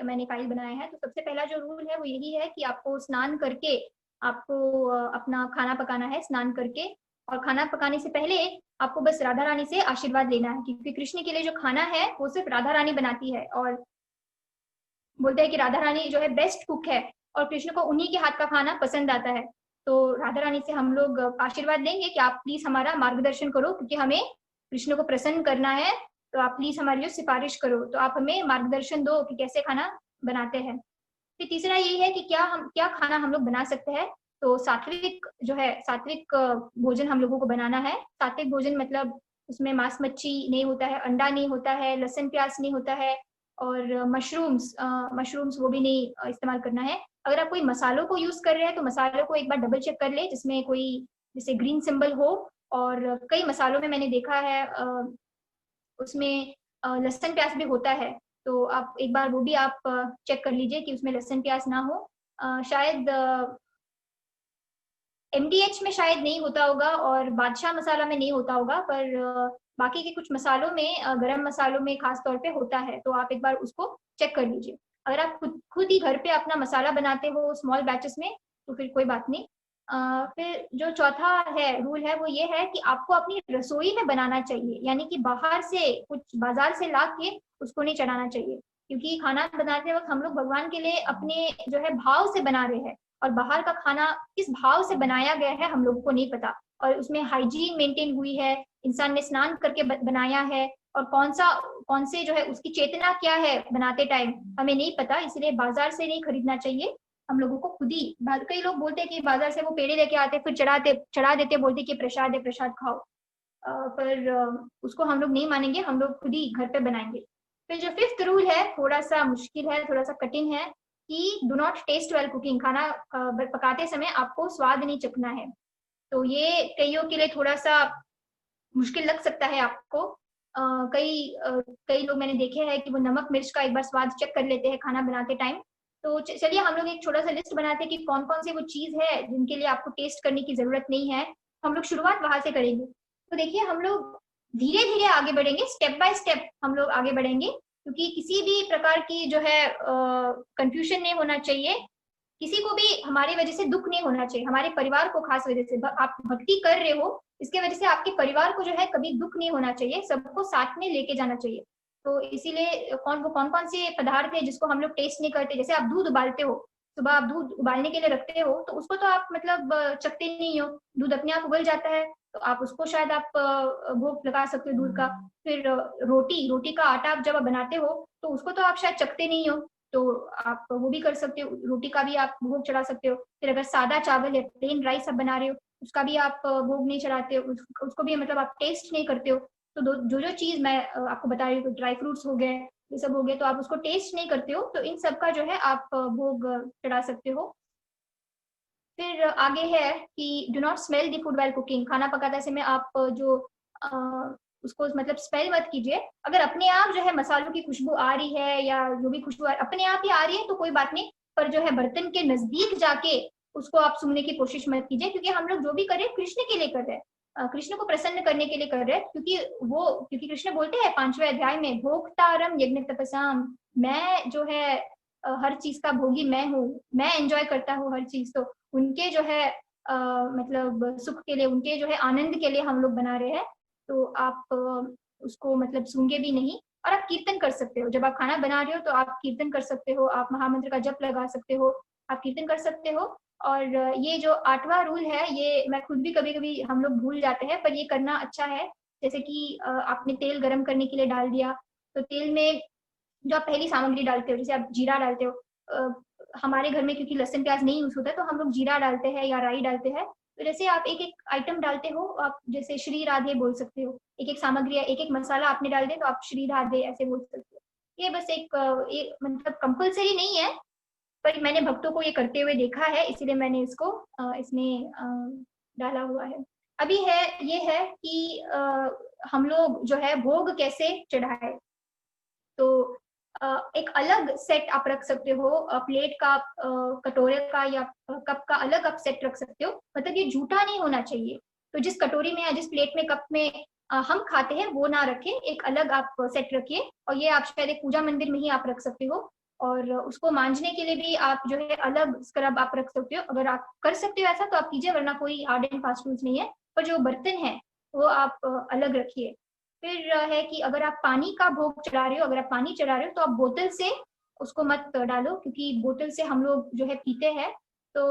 मैंने फाइल बनाया है। तो सबसे पहला जो रूल है वो यही है कि आपको स्नान करके आपको अपना खाना पकाना है, स्नान करके। और खाना पकाने से पहले आपको बस राधा रानी से आशीर्वाद लेना है, क्योंकि कृष्ण के लिए जो खाना है वो सिर्फ राधा रानी बनाती है, और बोलते हैं कि राधा रानी जो है बेस्ट कुक है, और कृष्ण को उन्हीं के हाथ का खाना पसंद आता है। तो राधा रानी से हम लोग आशीर्वाद लेंगे कि आप प्लीज हमारा मार्गदर्शन करो, क्योंकि हमें कृष्ण को प्रसन्न करना है। तो आप प्लीज हमारी जो सिफारिश करो, तो आप हमें मार्गदर्शन दो कि कैसे खाना बनाते हैं। फिर तीसरा यही है कि क्या खाना हम लोग बना सकते हैं। तो सात्विक जो है, सात्विक भोजन हम लोगों को बनाना है। सात्विक भोजन मतलब उसमें मांस मच्छी नहीं होता है, अंडा नहीं होता है, लहसुन प्याज नहीं होता है, और मशरूम्स वो भी नहीं इस्तेमाल करना है। अगर आप कोई मसालों को यूज कर रहे हैं तो मसालों को एक बार डबल चेक कर ले, जिसमें कोई जैसे ग्रीन सिंबल हो। और कई मसालों में मैंने देखा है उसमें लहसुन प्याज भी होता है। तो आप एक बार वो भी आप चेक कर लीजिए कि उसमें लहसुन प्याज ना हो। शायद एमडीएच में शायद नहीं होता होगा, और बादशाह मसाला में नहीं होता होगा, पर बाकी के कुछ मसालों में, गरम मसालों में खास तौर पे होता है। तो आप एक बार उसको चेक कर लीजिए। अगर आप खुद ही घर पे अपना मसाला बनाते हो स्मॉल बैचेस में, तो फिर कोई बात नहीं। फिर जो चौथा है रूल है वो ये है कि आपको अपनी रसोई में बनाना चाहिए, यानी कि बाहर से कुछ बाजार से ला के उसको नहीं चढ़ाना चाहिए, क्योंकि खाना बनाते वक्त हम लोग भगवान के लिए अपने जो है भाव से बना रहे हैं, और बाहर का खाना किस भाव से बनाया गया है हम लोगों को नहीं पता, और उसमें हाइजीन मेंटेन हुई है, इंसान ने स्नान करके बनाया है, और कौन से जो है उसकी चेतना क्या है बनाते टाइम हमें नहीं पता, इसलिए बाजार से नहीं खरीदना चाहिए। हम लोगों को खुद ही, कई लोग बोलते हैं कि बाजार से वो पेड़े लेके आते फिर चढ़ा देते, बोलते कि प्रसाद है, प्रसाद खाओ। पर उसको हम लोग नहीं मानेंगे, हम लोग खुद ही घर पे बनाएंगे। फिर जो फिफ्थ रूल है थोड़ा सा मुश्किल है, थोड़ा सा कठिन है, कि do not taste well cooking. खाना पकाते समय आपको स्वाद नहीं चखना है। तो ये कईयों के लिए थोड़ा सा मुश्किल लग सकता है आपको। कई लोग मैंने देखे हैं कि वो नमक मिर्च का एक बार स्वाद चेक कर लेते हैं खाना बनाते टाइम। तो चलिए हम लोग एक छोटा सा लिस्ट बनाते हैं कि कौन कौन सी वो चीज है जिनके लिए आपको टेस्ट करने की जरूरत नहीं है। हम लोग शुरुआत वहां से करेंगे। तो देखिए हम लोग धीरे धीरे आगे बढ़ेंगे, स्टेप बाय स्टेप हम लोग आगे बढ़ेंगे, क्योंकि किसी भी प्रकार की जो है कंफ्यूजन नहीं होना चाहिए। किसी को भी हमारी वजह से दुख नहीं होना चाहिए, हमारे परिवार को खास वजह से। आप भक्ति कर रहे हो, इसके वजह से आपके परिवार को जो है कभी दुख नहीं होना चाहिए, सबको साथ में लेके जाना चाहिए। तो इसीलिए कौन कौन से पदार्थ है जिसको हम लोग टेस्ट नहीं करते। जैसे आप दूध उबालते हो, सुबह आप दूध उबालने के लिए रखते हो, तो उसको तो आप मतलब चखते नहीं हो, दूध अपने आप उबल जाता है। तो आप उसको शायद आप भोग लगा सकते हो दूध का। फिर रोटी रोटी का आटा आप जब आप बनाते हो, तो उसको तो आप शायद चखते नहीं हो, तो आप वो भी कर सकते हो, रोटी का भी आप भोग चढ़ा सकते हो। फिर अगर सादा चावल या प्लेन राइस आप बना रहे हो, उसका भी आप भोग नहीं चढ़ाते हो, उसको भी मतलब आप टेस्ट नहीं करते हो। तो जो जो चीज मैं आपको बता रही हूँ, ड्राई फ्रूट्स हो गए, ये सब हो गए, तो आप उसको टेस्ट नहीं करते हो, तो इन सब का जो है आप भोग चढ़ा सकते हो। फिर आगे है कि do not smell the food while cooking. खाना पकाते समय आप जो उसको मतलब स्मेल मत कीजिए। अगर अपने आप जो है मसालों की खुशबू आ रही है, या जो भी खुशबू अपने आप ही आ रही है, तो कोई बात नहीं। पर जो है बर्तन के नजदीक जाके उसको आप सूंघने की कोशिश मत कीजिए, क्योंकि हम लोग जो भी करें कृष्ण के लिए कर रहे हैं, कृष्ण को प्रसन्न करने के लिए कर रहे हैं। क्योंकि कृष्ण बोलते हैं 5वें अध्याय में, भोक्तारम यज्ञ तपसाम। मैं जो है हर चीज का भोगी मैं हूँ, मैं एंजॉय करता हूँ हर चीज। तो उनके जो है मतलब सुख के लिए, उनके जो है आनंद के लिए हम लोग बना रहे हैं। तो आप उसको मतलब सूंघे भी नहीं। और आप कीर्तन कर सकते हो, जब आप खाना बना रहे हो तो आप कीर्तन कर सकते हो, आप महामंत्र का जप लगा सकते हो, आप कीर्तन कर सकते हो। और ये जो 8वां रूल है, ये मैं खुद भी कभी कभी हम लोग भूल जाते हैं, पर ये करना अच्छा है। जैसे कि आपने तेल गर्म करने के लिए डाल दिया, तो तेल में जो आप पहली सामग्री डालते हो, जैसे आप जीरा डालते हो, हमारे घर में क्योंकि लहसुन प्याज नहीं यूज होता, तो हम लोग जीरा डालते हैं या राई डालते हैं। तो जैसे आप एक एक आइटम डालते हो, आप जैसे श्री राधे बोल सकते हो, एक एक सामग्री, एक एक मसाला आपने डाल दिया तो आप श्री राधे ऐसे बोल सकते हो। ये बस एक मतलब कंपलसरी नहीं है, पर मैंने भक्तों को ये करते हुए देखा है, इसीलिए मैंने इसको इसमें डाला हुआ है। अभी है ये है कि हम लोग जो है भोग कैसे चढ़ाए। तो एक अलग सेट आप रख सकते हो, प्लेट का, कटोरे का या कप का अलग आप सेट रख सकते हो। मतलब ये झूठा नहीं होना चाहिए। तो जिस कटोरी में या जिस प्लेट में, कप में हम खाते हैं वो ना रखें, एक अलग आप सेट रखिए। और ये आप शायद एक पूजा मंदिर में ही आप रख सकते हो। और उसको मांजने के लिए भी आप जो है अलग स्क्रब आप रख सकते हो। अगर आप कर सकते हो ऐसा तो आप कीजिए, वरना कोई हार्ड एंड फास्ट रूल्स नहीं है। पर जो बर्तन है वो आप अलग रखिए। फिर है कि अगर आप पानी का भोग चढ़ा रहे हो, अगर आप पानी चढ़ा रहे हो तो आप बोतल से उसको मत डालो, क्योंकि बोतल से हम लोग जो है पीते हैं। तो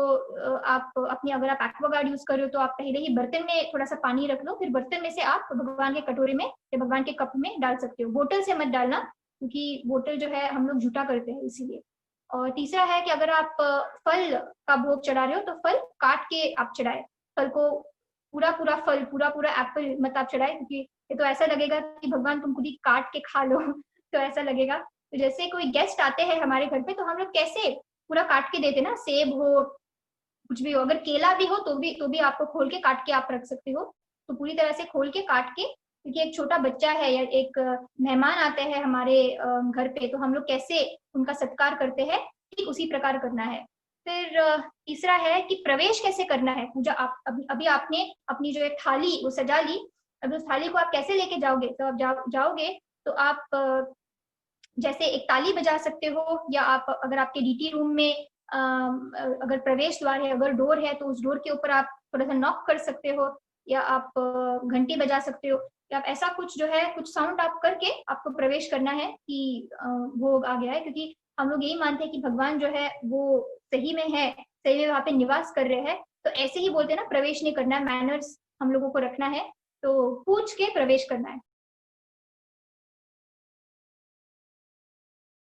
आप अपनी, अगर आप एक्वागार्ड यूज कर रहे हो तो आप पहले ही बर्तन में थोड़ा सा पानी रख लो, फिर बर्तन में से आप भगवान के कटोरे में या भगवान के कप में डाल सकते हो। बोतल से मत डालना, क्योंकि बोतल जो है हम लोग जूठा करते हैं इसीलिए। और तीसरा है कि अगर आप फल का भोग चढ़ा रहे हो तो फल काट के आप चढ़ाए। फल को पूरा पूरा फल, पूरा पूरा एप्पल मत आप चढ़ाए, क्योंकि ये तो ऐसा लगेगा कि भगवान तुम खुद ही काट के खा लो तो ऐसा लगेगा। तो जैसे कोई गेस्ट आते हैं हमारे घर पे तो हम लोग कैसे पूरा काट के देते ना, सेब हो कुछ भी हो, अगर केला भी हो तो भी आपको खोल के काट के आप रख सकते हो। तो पूरी तरह से खोल के काट के, क्योंकि एक छोटा बच्चा है या एक मेहमान आते हैं हमारे घर पे, तो हम लोग कैसे उनका सत्कार करते हैं, ठीक उसी प्रकार करना है। फिर तीसरा है कि प्रवेश कैसे करना है पूजा। आप अभी अभी आपने अपनी जो एक थाली वो सजा ली, अब उस थाली को आप कैसे लेके जाओगे, तो आप जाओगे तो आप जैसे एक ताली बजा सकते हो, या आप अगर आपके डीटी रूम में अगर प्रवेश द्वार है, अगर डोर है, तो उस डोर के ऊपर आप थोड़ा सा नॉक कर सकते हो, या आप घंटी बजा सकते हो, या आप ऐसा कुछ जो है कुछ साउंड आप करके आपको प्रवेश करना है कि भोग आ गया है। क्योंकि हम लोग यही मानते हैं कि भगवान जो है वो सही में है, सही में वहां पे निवास कर रहे हैं। तो ऐसे ही बोलते हैं ना, प्रवेश नहीं करना है, मैनर्स हम लोगों को रखना है, तो पूछ के प्रवेश करना है।